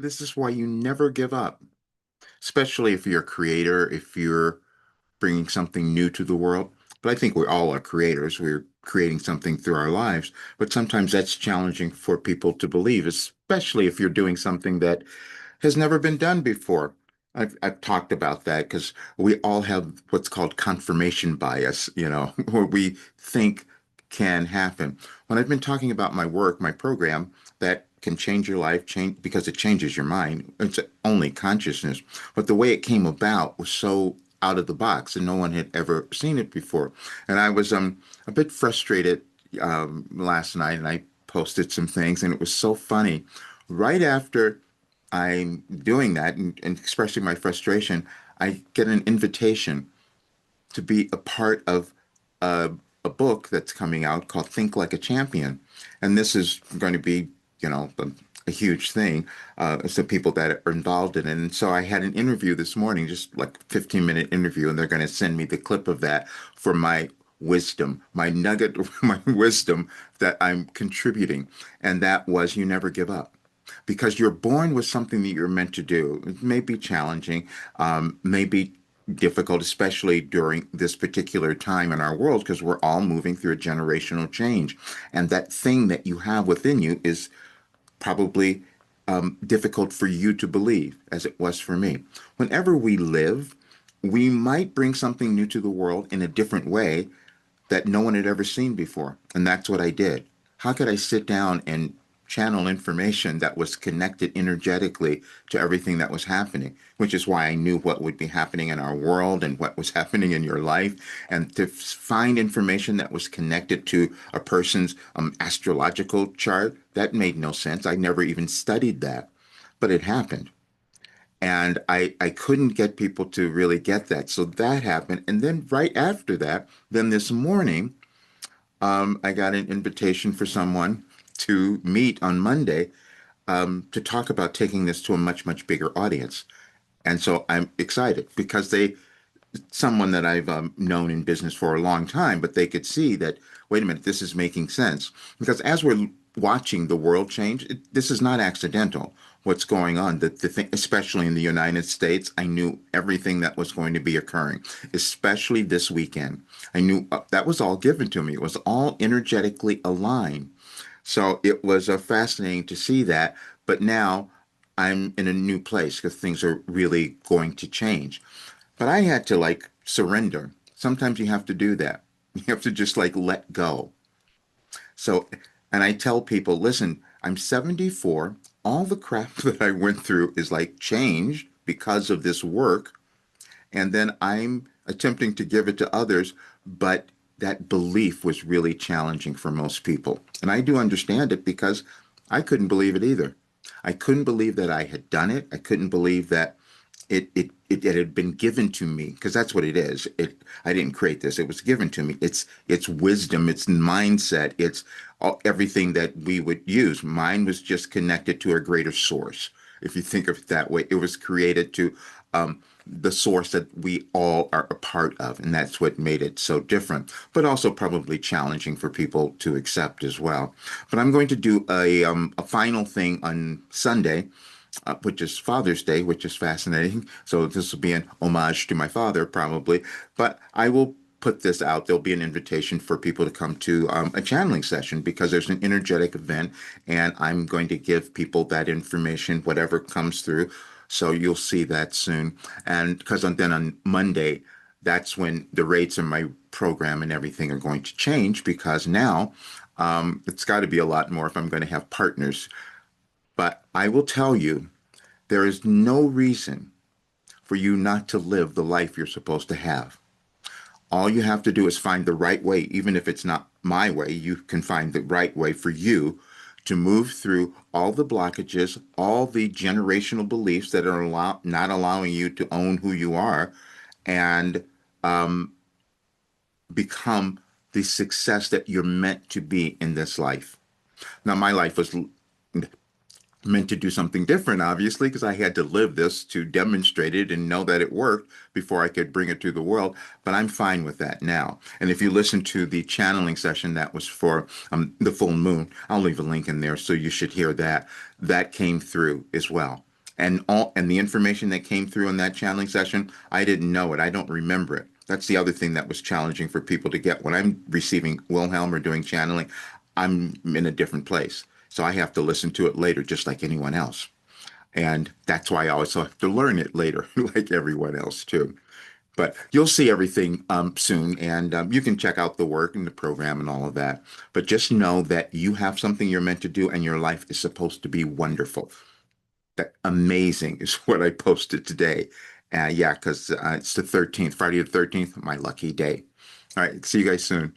This is why you never give up, especially if you're a creator, if you're bringing something new to the world. But I think we all are creators. We're creating something through our lives. But sometimes that's challenging for people to believe, especially if you're doing something that has never been done before. I've talked about that because we all have what's called confirmation bias, where we think can happen. When I've been talking about my work, my program, that can change your life, change because it changes your mind. It's only consciousness. But the way it came about was so out of the box and no one had ever seen it before. And I was a bit frustrated last night and I posted some things and it was so funny. Right after I'm doing that and expressing my frustration, I get an invitation to be a part of a, a book that's coming out called Think Like a Champion. And this is going to be, a huge thing. It's the people that are involved in it. And so I had an interview this morning, just like a 15-minute interview, and they're going to send me the clip of that for my wisdom, my nugget, my wisdom that I'm contributing. And that was you never give up because you're born with something that you're meant to do. It may be challenging, may be difficult, especially during this particular time in our world, because we're all moving through a generational change. And that thing that you have within you is probably difficult for you to believe, as it was for me. Whenever we live, we might bring something new to the world in a different way that no one had ever seen before. And that's what I did. How could I sit down and channel information that was connected energetically to everything that was happening, which is why I knew what would be happening in our world and what was happening in your life. And to find information that was connected to a person's astrological chart, that made no sense. I never even studied that, but it happened. And I couldn't get people to really get that. So that happened. And then right after that, then this morning, I got an invitation for someone to meet on Monday to talk about taking this to a much, much bigger audience. And so I'm excited because someone that I've known in business for a long time, but they could see that, wait a minute, this is making sense. Because as we're watching the world change, this is not accidental. What's going on, the thing, especially in the United States, I knew everything that was going to be occurring, especially this weekend. I knew that was all given to me. It was all energetically aligned. So it was fascinating to see that. But now I'm in a new place because things are really going to change. But I had to like surrender. Sometimes you have to do that. You have to just like let go. So, and I tell people, listen, I'm 74. All the crap that I went through is like changed because of this work. And then I'm attempting to give it to others. But that belief was really challenging for most people. And I do understand it because I couldn't believe it either. I couldn't believe that I had done it. I couldn't believe that it had been given to me because that's what it is. I didn't create this. It was given to me. It's wisdom, it's mindset, it's everything that we would use. Mine was just connected to a greater source. If you think of it that way, it was created to the source that we all are a part of, and that's what made it so different, but also probably challenging for people to accept as well. But I'm going to do a final thing on Sunday which is Father's Day, which is fascinating. So this will be an homage to my father, probably. But I will put this out. There'll be an invitation for people to come to a channeling session because there's an energetic event, and I'm going to give people that information, whatever comes through. So you'll see that soon. And because then on Monday, that's when the rates in my program and everything are going to change because now it's got to be a lot more if I'm going to have partners. But I will tell you, there is no reason for you not to live the life you're supposed to have. All you have to do is find the right way, even if it's not my way, you can find the right way for you to move through all the blockages, all the generational beliefs that are not allowing you to own who you are and become the success that you're meant to be in this life. Now, my life was meant to do something different, obviously, because I had to live this to demonstrate it and know that it worked before I could bring it to the world. But I'm fine with that now. And if you listen to the channeling session that was for the full moon, I'll leave a link in there so you should hear that. That came through as well. and the information that came through in that channeling session, I didn't know it. I don't remember it. That's the other thing that was challenging for people to get. When I'm receiving Wilhelm or doing channeling, I'm in a different place. So I have to listen to it later, just like anyone else. And that's why I also have to learn it later, like everyone else too. But you'll see everything soon, and you can check out the work and the program and all of that. But just know that you have something you're meant to do, and your life is supposed to be wonderful. That amazing is what I posted today. Yeah, because it's the 13th, Friday the 13th, my lucky day. All right, see you guys soon.